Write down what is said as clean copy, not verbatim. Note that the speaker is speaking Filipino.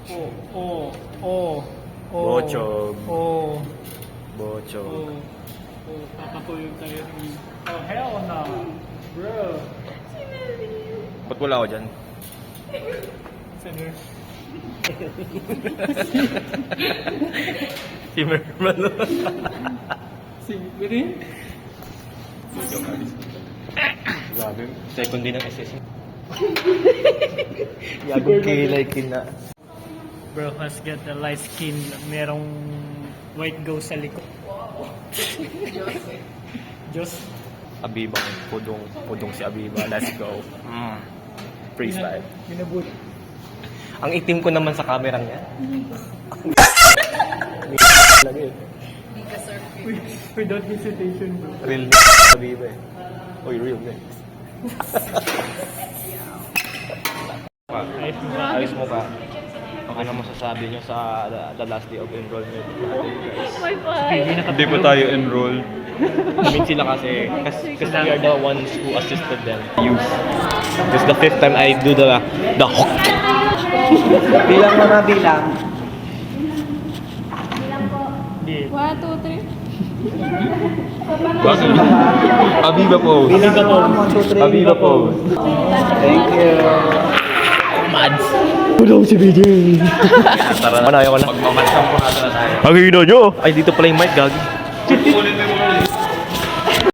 Bochog. Oh. Bochog. Papatulog tayo. Oh, hell no. Bro. Ba't wala ako dyan? Center. Si Merman. Si Giri? Grabe. Second din ng SS. Yagong kilay kina. Bro has got the light skin. Merong white ghost sa likod. Diyos. Abibang pudong si Abiba. Let's go. Freestyle. Minabut. Ang itim ko naman sa camera niya. Lagi. Without hesitation, bro. Real Abiba eh. Uy, real next. Ayos mo ba? Ano masasabi nyo sa the last day of enrollment natin, guys? Hindi pa tayo enroll. I mean sila kasi we are the ones who assisted them. Use. This is the 5th time I do the hook. Bilang mo na bilang. Di. 1, 2, 3. Abiba pose. Abiba pose. Thank you. Mads. Tulong si BJ. Tara na. Ayaw ko na. Magmamansang po natin na tayo. Ang hino nyo. Ay, dito pala yung mic, gagi.